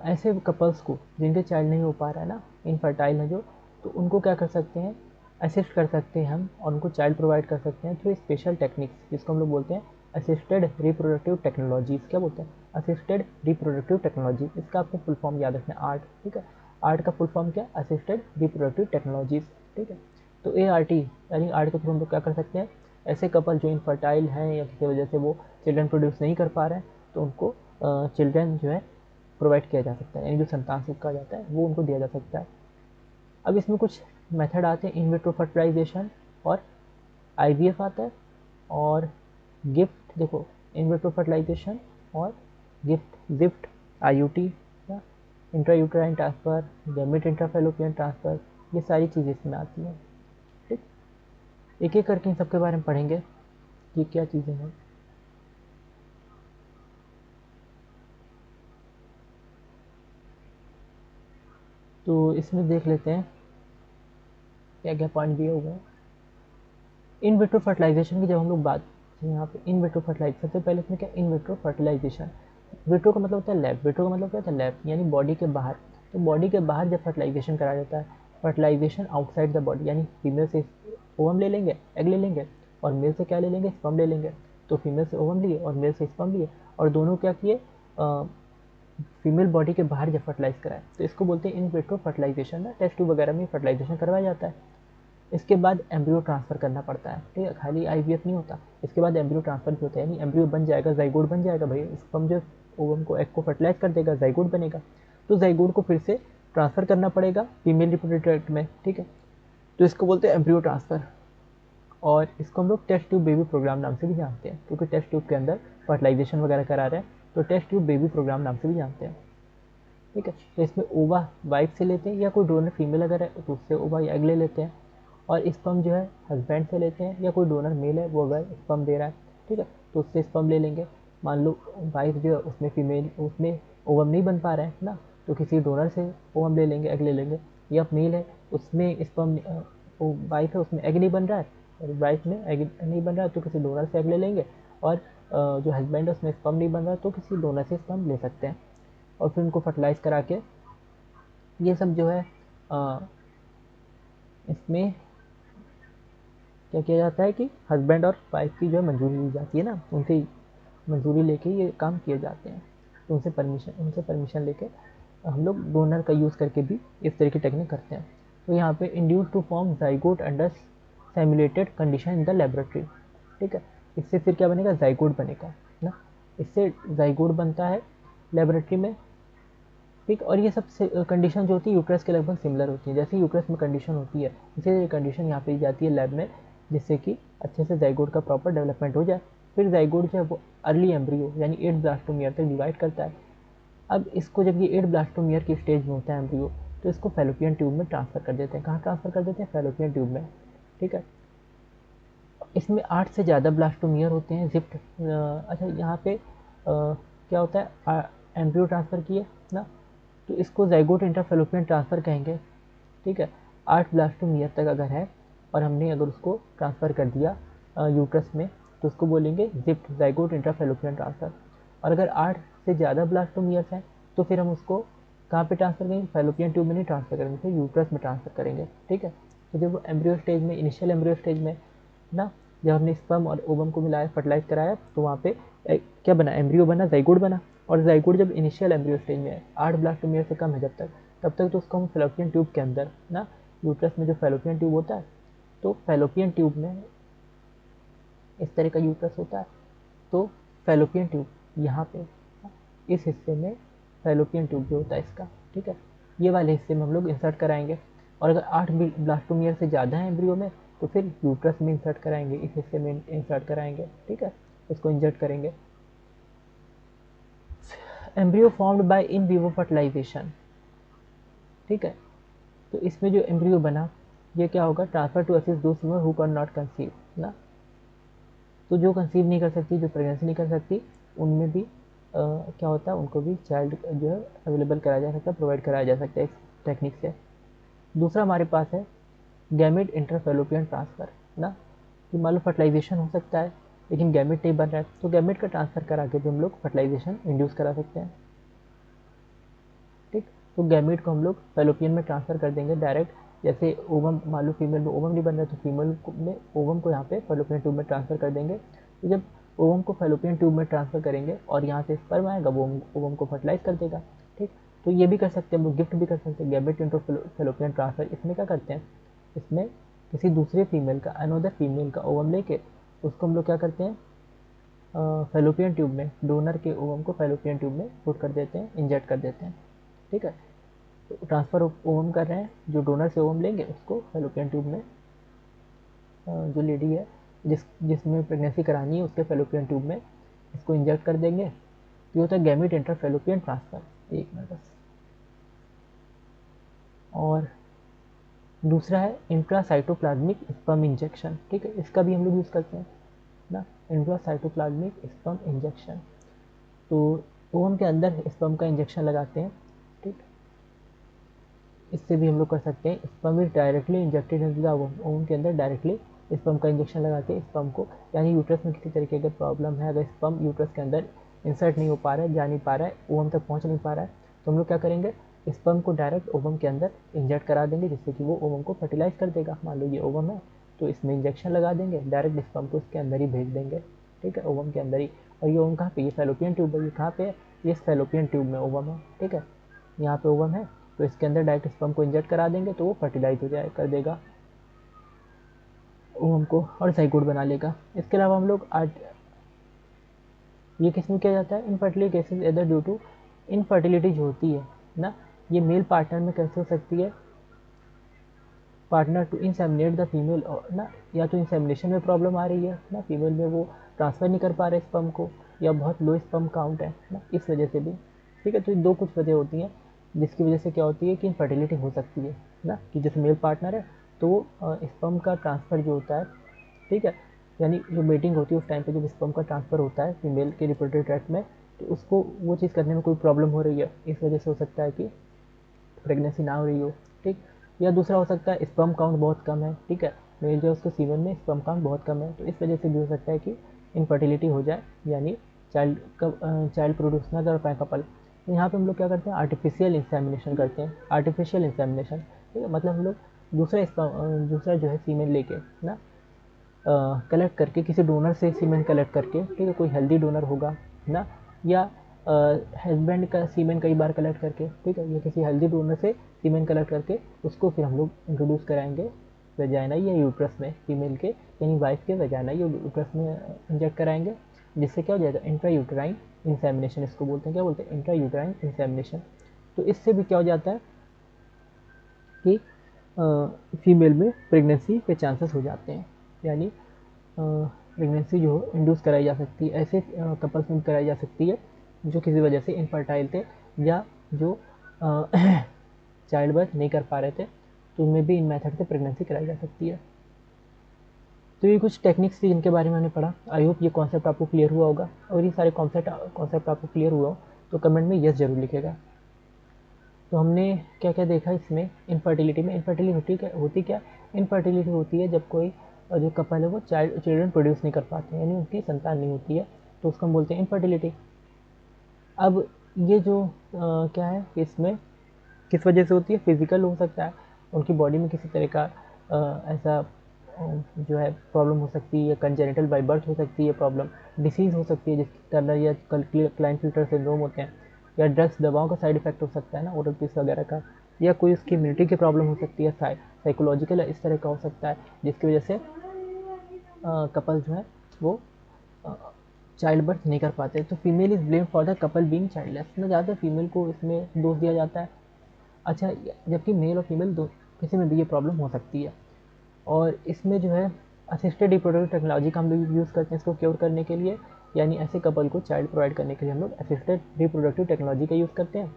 ऐसे कपल्स को जिनके चाइल्ड नहीं हो पा रहा है ना, इनफर्टाइल है जो, तो उनको क्या कर सकते हैं, असिस्ट कर सकते हैं हम, और उनको चाइल्ड प्रोवाइड कर सकते हैं थ्रू स्पेशल टेक्निक्स, जिसको हम लोग बोलते हैं असिस्टेड रिप्रोडक्टिव टेक्नोलॉजीज। क्या बोलते हैं, असिस्टेड रिप्रोडक्टिव टेक्नोलॉजी, इसका आपको फुल फॉर्म याद रखना है, आर्ट, ठीक है। आर्ट का फुल फॉर्म क्या, असिस्टेड रिप्रोडक्टिव टेक्नोलॉजीज, ठीक है। तो ART यानी आर्ट के थ्रू हम लोग क्या कर सकते हैं, ऐसे कपल जो इनफर्टाइल हैं या किसी वजह से वो चिल्ड्रन प्रोड्यूस नहीं कर पा रहे हैं, तो उनको चिल्ड्रन जो है प्रोवाइड किया जा सकता है, यानी जो संतान सुख कहा जाता है वो उनको दिया जा सकता है। अब इसमें कुछ मेथड आते हैं, इन विट्रो फर्टिलाइजेशन और आईवीएफ आता है और गिफ्ट। देखो, इन विट्रो फर्टिलाइजेशन और गिफ्ट आईयूटी या intra uterine transfer, gamete intrafallopian transfer, ये सारी चीज़ें इसमें आती हैं। ठीक, एक एक करके इन सबके बारे में पढ़ेंगे कि क्या चीज़ें हैं। तो इसमें देख लेते हैं क्या क्या पॉइंट दिए हुए हैं। इन विट्रो फर्टिलाइजेशन की जब हम लोग बात, यहाँ पे इन विट्रो फर्टिलाइजेशन, सबसे पहले इसमें क्या इन विट्रो फर्टिलाइजेशन, विट्रो का मतलब होता है लैब, विट्रो का मतलब क्या होता है लैब, यानी बॉडी के बाहर। तो बॉडी के बाहर जब फर्टिलाइजेशन कराया जाता है, फर्टिलाइजेशन आउटसाइड द बॉडी, यानी फीमेल से ओवम ले लेंगे, एग ले लेंगे, और मेल से क्या ले लेंगे, स्पर्म ले लेंगे। तो फीमेल से ओवम लिए और मेल से स्पर्म लिए, और दोनों क्या किए, फीमेल बॉडी के बाहर जब फर्टिलाइज कराए, तो इसको बोलते हैं इन विट्रो फर्टिलाइजेशन। ना टेस्ट ट्यूब वगैरह में फर्टिलाइजेशन करवाया जाता है। इसके बाद एम्ब्रियो ट्रांसफ़र करना पड़ता है, ठीक है, खाली आईवीएफ नहीं होता, इसके बाद एम्ब्रियो ट्रांसफ़र भी होता है, यानी एम्ब्रियो बन जाएगा, जाइगोट बन जाएगा भाई, स्पर्म जो ओवम को एग को फर्टिलाइज कर देगा, जाइगोट बनेगा। तो जाइगोट को फिर से ट्रांसफ़र करना पड़ेगा फीमेल रिप्रोडक्टिव ट्रैक्ट में, ठीक है, तो इसको बोलते हैं एम्ब्रियो ट्रांसफ़र। और इसको हम लोग टेस्ट ट्यूब बेबी प्रोग्राम नाम से भी जानते हैं, क्योंकि टेस्ट ट्यूब के अंदर फर्टिलाइजेशन वगैरह करा रहे हैं, तो टेस्ट ट्यूब बेबी प्रोग्राम नाम से भी जानते हैं। ठीक है, तो इसमें ओवा वाइफ से लेते हैं, या कोई डोनर फीमेल अगर है तो उससे ओवा या एग ले लेते हैं, और स्पर्म जो है हस्बैंड से लेते हैं, या कोई डोनर मेल है वो अगर स्पर्म दे रहा है, ठीक है, तो उससे स्पर्म ले लेंगे। मान लो वाइफ जो है उसमें फीमेल, उसमें ओवम नहीं बन पा रहा है ना, तो किसी डोनर से ओवम ले लेंगे, एग ले लेंगे। या मेल है उसमें स्पर्म, वाइफ है उसमें एग नहीं बन रहा है, और वाइफ में एग नहीं बन रहा है तो किसी डोनर से एग ले लेंगे, और जो हस्बैंड है उसमें स्पर्म नहीं बन रहा है तो किसी डोनर से स्पर्म ले सकते हैं, और फिर उनको फर्टिलाइज करा के ये सब जो है इसमें क्या किया जाता है कि हस्बैंड और वाइफ की जो है मंजूरी ली जाती है ना, उनसे मंजूरी लेके ये काम किए जाते हैं, तो उनसे परमिशन लेके हम लोग डोनर का यूज़ करके भी इस तरह की टेक्निक करते हैं। तो यहाँ पे induce to form zygote under simulated condition in the laboratory, ठीक है, इससे फिर क्या बनेगा, जाइगोट बनेगा ना, इससे जाइगोट बनता है लेबोरेटरी में। ठीक, और ये सब कंडीशन जो होती है यूट्रस के लगभग सिमिलर होती है, जैसे यूट्रस में कंडीशन होती है इसी ये कंडीशन यहाँ पे जाती है लैब में, जिससे कि अच्छे से जाइगोट का प्रॉपर डेवलपमेंट हो जाए। फिर जाइगोट जो है वो अर्ली एम्ब्रियो यानी 8 ब्लास्टोमियर तक डिवाइड करता है। अब इसको जब ये 8 ब्लास्टोमियर की स्टेज में होता है एम्ब्रियो, तो इसको फैलोपियन ट्यूब में ट्रांसफ़र कर देते हैं। कहाँ ट्रांसफ़र कर देते हैं, फैलोपियन ट्यूब में, ठीक है। इसमें 8 से ज़्यादा ब्लास्टोमियर होते हैं जिप्ट। अच्छा, यहाँ पे क्या होता है, एम्ब्रियो ट्रांसफ़र किए ना, तो इसको जाइगोट इंट्राफैलोपियन ट्रांसफ़र कहेंगे, ठीक है। 8 ब्लास्टोमियर तक अगर है और हमने अगर उसको ट्रांसफ़र कर दिया यूट्रस में, तो उसको बोलेंगे जिप्ट, जाइगोट इंट्राफैलोपियन ट्रांसफ़र। और अगर 8 से ज़्यादा ब्लास्टोमियर्स हैं तो फिर हम उसको कहाँ पे ट्रांसफ़र करेंगे, फैलोपियन ट्यूब में नहीं ट्रांसफ़र करेंगे, फिर यूट्रस में ट्रांसफ़र करेंगे, ठीक है। तो जब वो एम्ब्रियो स्टेज में, इनिशियल एम्ब्रियो स्टेज में ना, जब हमने स्पर्म और ओवम को मिलाया, फर्टिलाइज कराया, तो वहाँ पे क्या बना, एम्ब्रियो बना, जाइगोट बना। और जाइगोट जब इनिशियल एम्ब्रियो स्टेज में है, 8 ब्लास्टोमियर से कम है जब तक, तब तक तो उसको हम फैलोपियन ट्यूब के अंदर ना, यूट्रस में जो फैलोपियन ट्यूब होता है, तो फैलोपियन ट्यूब में इस तरह का यूट्रस होता है, तो फैलोपियन ट्यूब यहाँ पे इस हिस्से में फैलोपियन ट्यूब जो होता है इसका, ठीक है, ये वाले हिस्से में हम लोग इंसर्ट कराएंगे। और अगर 8 ब्लास्टोमियर से ज़्यादा है एम्ब्रियो में, तो फिर यूट्रस में इंसर्ट कराएंगे, इस हिस्से में इंसर्ट कराएंगे, ठीक है, इसको इंजर्ट करेंगे। Embryo formed by in vivo fertilization, ठीक है, तो इसमें जो एम्ब्रियो बना ये क्या होगा, transfer to assist those women who can not conceive ना, तो जो कंसीव नहीं कर सकती, जो प्रेगनेंसी नहीं कर सकती, उनमें भी क्या होता है, उनको भी चाइल्ड जो है अवेलेबल कराया जा सकता है, प्रोवाइड कराया जा सकता है इस टेक्निक से। दूसरा हमारे पास है गैमेट इंटरफेलोपियन ट्रांसफ़र ना, कि मान लो फर्टिलाइजेशन हो सकता है लेकिन गैमेट नहीं बन रहा है, तो गैमेट का ट्रांसफ़र करा के भी हम लोग फर्टिलाइजेशन इंड्यूस करा सकते हैं, ठीक। तो गैमेट को हम लोग फैलोपियन में ट्रांसफ़र कर देंगे डायरेक्ट, जैसे ओवम, मान लो फीमेल में ओवम नहीं बन रहा है तो फीमेल में ओवम को यहाँ पे फैलोपियन ट्यूब में ट्रांसफ़र कर देंगे। तो जब ओवम को फैलोपियन ट्यूब में ट्रांसफ़र करेंगे और यहाँ से स्पर्म आएगा, वो ओवम को फर्टिलाइज कर देगा, ठीक। तो ये भी कर सकते हैं हम लोग, गिफ्ट भी कर सकते हैं, गैमेट इंटू फैलोपियन ट्रांसफ़र। इसमें क्या करते हैं, इसमें किसी दूसरे फीमेल का, अनदर फीमेल का ओवम लेके उसको हम लोग क्या करते हैं, फेलोपियन ट्यूब में, डोनर के ओवम को फेलोपियन ट्यूब में पुट कर देते हैं, इंजेक्ट कर देते हैं। ठीक है, तो ट्रांसफ़र ओवम कर रहे हैं, जो डोनर से ओवम लेंगे उसको फेलोपियन ट्यूब में, जो लेडी है जिसमें प्रेगनेंसी करानी है उसके फेलोपियन ट्यूब में इसको इंजेक्ट कर देंगे। ये होता है गैमीट इंटर फेलोपियन ट्रांसफ़र। एक मिनट बस। और दूसरा है इंट्रासाइटोप्लाज्मिक स्पर्म इंजेक्शन। ठीक है, इसका भी हम लोग यूज़ करते हैं ना, इंट्रासाइटोप्लाज्मिक स्पर्म इंजेक्शन। तो ओवम के अंदर स्पर्म का इंजेक्शन लगाते हैं। ठीक, इससे भी हम लोग कर सकते हैं। Sperm is directly injected in the ovum के अंदर डायरेक्टली स्पर्म का इंजेक्शन लगा के स्पर्म को, यानी यूट्रस में किसी तरीके का प्रॉब्लम है, अगर स्पर्म यूट्रस के अंदर इंसर्ट नहीं हो पा रहा है, जा नहीं पा रहा है, ओवम तक पहुंच नहीं पा रहा है, तो हम लोग क्या करेंगे, स्पर्म को डायरेक्ट ओवम के अंदर इंजेक्ट करा देंगे, जिससे कि वो ओवम को फर्टिलाइज कर देगा। मान लो ये ओवम है तो इसमें इंजेक्शन लगा देंगे, डायरेक्ट स्पर्म को इसके अंदर ही भेज देंगे। ठीक है, ओवम के अंदर ही। और ये ओवम कहाँ पे, ये फेलोपियन ट्यूब है, ये कहाँ पे है, ये फेलोपियन ट्यूब में ओवम है। ठीक है, यहाँ पे ओवम है तो इसके अंदर डायरेक्ट स्पर्म को इंजेक्ट करा देंगे तो वो फर्टिलाइज हो जाए, कर देगा ओवम को और जाइगोट बना लेगा। इसके अलावा हम लोग ये किस में किया जाता है, infertility cases either due to infertility जो होती है ना, ये मेल पार्टनर में कैसे हो सकती है, partner to inseminate the female ना, या तो इंसेमिनेशन में प्रॉब्लम आ रही है ना, फीमेल में वो ट्रांसफ़र नहीं कर पा रहे स्पर्म को, या बहुत लो स्पर्म काउंट है ना, इस वजह से भी। ठीक है, तो दो कुछ वजह होती हैं जिसकी वजह से क्या होती है कि इनफर्टिलिटी हो सकती है ना, कि जैसे मेल पार्टनर है तो वो स्पर्म का ट्रांसफ़र जो होता है, ठीक है, यानी जो मेटिंग होती है उस टाइम पे जब स्पर्म का ट्रांसफ़र होता है फीमेल के रिप्रोडक्टिव ट्रैक्ट में, तो उसको वो चीज़ करने में कोई प्रॉब्लम हो रही है, इस वजह से हो सकता है कि प्रेगनेंसी ना हो रही हो। ठीक, या दूसरा हो सकता है स्पर्म काउंट बहुत कम है। ठीक है, मेल जो है उसके सीमेन में स्पर्म काउंट बहुत कम है, तो इस वजह से भी हो सकता है कि इनफर्टिलिटी हो जाए, यानी चाइल्ड प्रोड्यूस ना कर पाए कपल। तो यहाँ पे हम लोग क्या करते हैं, आर्टिफिशियल इंसेमिनेशन करते हैं। आर्टिफिशियल इंसेमिनेशन, ठीक है, मतलब हम लोग दूसरा जो है सीमेन लेके ना, कलेक्ट करके किसी डोनर से सीमेन कलेक्ट करके, ठीक है, कोई हेल्दी डोनर होगा ना, या हस्बैंड का सीमेन कई बार कलेक्ट करके, ठीक है, या किसी हेल्दी डोनर से सीमेन कलेक्ट करके उसको फिर हम लोग इंट्रोड्यूस कराएंगे वेजाइना या यूट्रस में, फीमेल के यानी वाइफ के वेजाइना या यूट्रस में इंजेक्ट कराएंगे, जिससे क्या हो जाएगा, इंट्रा यूटराइन इंसेमिनेशन इसको बोलते हैं। क्या बोलते हैं, इंट्रा यूटराइन इंसेमिनेशन। तो इससे भी क्या हो जाता है कि फीमेल में प्रेगनेंसी के चांसेस हो जाते हैं, यानी प्रेगनेंसी जो इंड्यूस कराई जा सकती है, ऐसे कपल्स में कराई जा सकती है जो किसी वजह से इनफर्टाइल थे या जो चाइल्ड बर्थ नहीं कर पा रहे थे, तो उनमें भी इन मेथड से प्रेगनेंसी कराई जा सकती है। तो ये कुछ टेक्निक्स थी जिनके बारे में हमने पढ़ा। आई होप ये कॉन्सेप्ट आपको क्लियर हुआ होगा। और ये सारे कॉन्सेप्ट आपको क्लियर हुआ हो तो कमेंट में यस जरूर लिखेगा। तो हमने क्या क्या देखा इसमें, इनफर्टिलिटी में। इनफर्टिलिटी होती क्या, इनफर्टिलिटी होती है जब कोई जो कपल है वो चिल्ड्रन प्रोड्यूस नहीं कर पाते, यानी उनकी संतान नहीं होती है, तो उसको हम बोलते हैं इनफर्टिलिटी। अब ये जो क्या है, इसमें किस वजह से होती है, फिजिकल हो सकता है, उनकी बॉडी में किसी तरह का ऐसा जो है प्रॉब्लम हो सकती है, या कंजेनिटल बाई बर्थ हो सकती है प्रॉब्लम, डिसीज़ हो सकती है जिसकी टर्नर या क्लाइनफिल्टर सिंड्रोम होते हैं, या ड्रग्स दवाओं का साइड इफेक्ट हो सकता है ना, ओरल पीस वगैरह का, या कोई उसकी इम्यूनिटी की प्रॉब्लम हो सकती है, साइकोलॉजिकल इस तरह का हो सकता है, जिसकी वजह से कपल जो है वो चाइल्ड बर्थ नहीं कर पाते। तो female is blame for the couple being childless ना, ज़्यादातर फीमेल को इसमें दोष दिया जाता है। अच्छा, जबकि मेल और फीमेल दो किसी में भी ये प्रॉब्लम हो सकती है। और इसमें जो है असिस्टेड रिप्रोडक्टिव टेक्नोलॉजी का हम लोग यूज़ करते हैं इसको क्योर करने के लिए, यानी ऐसे कपल को चाइल्ड प्रोवाइड करने के लिए हम लोग असिस्टेड रिप्रोडक्टिव टेक्नोलॉजी का यूज़ करते हैं।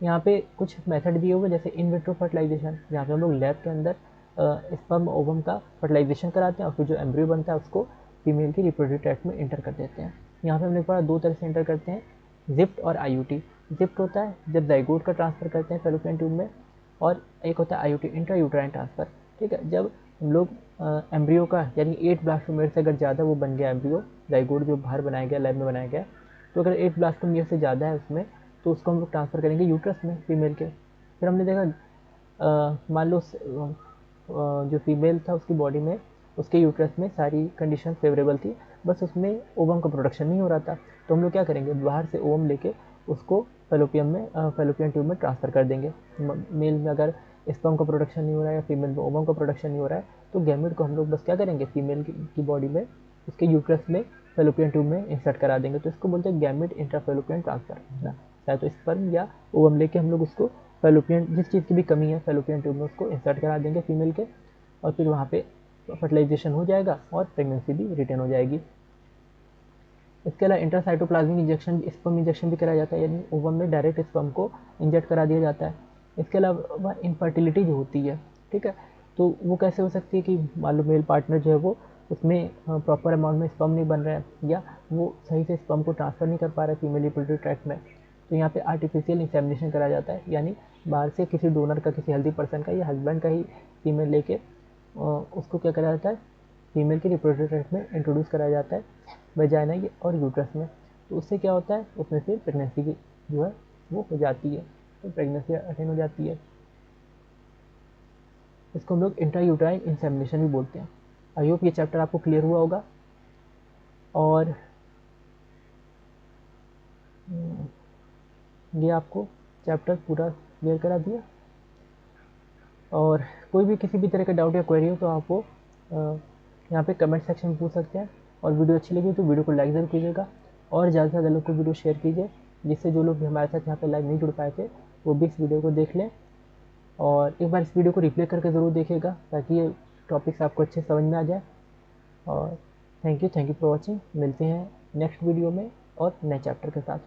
यहाँ पे कुछ मेथड दिए हुए जैसे इन विट्रो फर्टिलाइजेशन, जहाँ पे हम लोग लैब के अंदर स्पर्म ओवम का फर्टिलाइजेशन कराते हैं और फिर जो एम्ब्रियो बनता है उसको फीमेल की रिप्रोडक्टिव ट्रैक्ट में इंटर कर देते हैं। यहाँ पे हमने पढ़ा दो तरह से इंटर करते हैं, जिफ्ट और आईयूटी। जिफ्ट होता है जब जाइगोट का ट्रांसफ़र करते हैं फेलोपियन ट्यूब में, और एक होता है आईयूटी, इंट्रा यूट्राइन ट्रांसफ़र। ठीक है, जब हम लोग एम्ब्रियो का यानी 8 ब्लास्टोमियर से अगर ज़्यादा वो बन गया एम्ब्रियो, जाइगोट जो बाहर बनाया गया लैब में बनाया गया, तो अगर 8 ब्लास्टोमियर से ज़्यादा है उसमें, तो उसको हम लोग ट्रांसफ़र करेंगे यूट्रस में फीमेल के। फिर हमने देखा मान लो जो फीमेल था उसकी बॉडी में, उसके यूट्रस में सारी कंडीशन फेवरेबल थी, बस उसमें ओवम का प्रोडक्शन नहीं हो रहा था, तो हम लोग क्या करेंगे, बाहर से ओवम लेके उसको फेलोपियन ट्यूब में ट्रांसफ़र कर देंगे। मेल में अगर स्पर्म का प्रोडक्शन नहीं हो रहा है या फीमेल में ओवम का प्रोडक्शन नहीं हो रहा है, तो गैमेट को हम लोग बस क्या करेंगे, फीमेल की बॉडी में उसके यूट्रस में फेलोपियन ट्यूब में इंसर्ट करा देंगे, तो इसको बोलते हैं गैमेट इंट्राफेलोपियन ट्रांसफर ना, चाहे तो स्पर्म या ओवम लेके हम लोग उसको फेलोपियन, जिस चीज़ की भी कमी है फेलोपियन ट्यूब में उसको इंसर्ट करा देंगे फीमेल के, और फिर वहाँ पे फर्टिलाइजेशन हो जाएगा और प्रेगनेंसी भी रिटेन हो जाएगी। इसके अलावा इंट्रासाइटोप्लाज्मिक इंजेक्शन, स्पर्म इंजेक्शन भी कराया जाता है, यानी ओवम में डायरेक्ट स्पर्म को इंजेक्ट करा दिया जाता है। इसके अलावा इनफर्टिलिटी जो होती है, ठीक है, तो वो कैसे हो सकती है कि मान लो मेल पार्टनर जो है वो उसमें प्रॉपर अमाउंट में स्पर्म नहीं बन रहा है, या वो सही से स्पर्म को ट्रांसफ़र नहीं कर पा रहा है फीमेल रिप्रोडक्टिव ट्रैक्ट में, तो यहाँ पे आर्टिफिशियल इंसेमिनेशन कराया जाता है, यानी बाहर से किसी डोनर का, किसी हेल्दी पर्सन का या हस्बैंड का ही फीमेल लेके उसको क्या कराया जाता है, फीमेल के रिप्रोडक्टिव ट्रैक्ट में इंट्रोड्यूस कराया जाता है वेजाइना और यूट्रस में। तो उससे क्या होता है, उसमें से प्रेगनेंसी की जो है वो हो जाती है, तो प्रेगनेंसी अटेन हो जाती है। इसको हम लोग इंट्रा यूट्राइन इंसेमिनेशन भी बोलते हैं। आई होप ये चैप्टर आपको क्लियर हुआ होगा, और ये आपको चैप्टर पूरा क्लियर करा दिया। और कोई भी किसी भी तरह का डाउट या क्वेरी हो तो आप वो यहाँ पे कमेंट सेक्शन में पूछ सकते हैं। और वीडियो अच्छी लगी तो वीडियो को लाइक ज़रूर कीजिएगा, और ज़्यादा से ज़्यादा लोग को वीडियो शेयर कीजिए, जिससे जो लोग भी हमारे साथ यहाँ पे लाइव नहीं जुड़ पाए थे वो भी इस वीडियो को देख लें। और एक बार इस वीडियो को रिप्ले करके ज़रूर देखिएगा, ताकि ये टॉपिक्स आपको अच्छे समझ में आ जाए। और थैंक यू फॉर वॉचिंग। मिलते हैं नेक्स्ट वीडियो में और नए चैप्टर के साथ।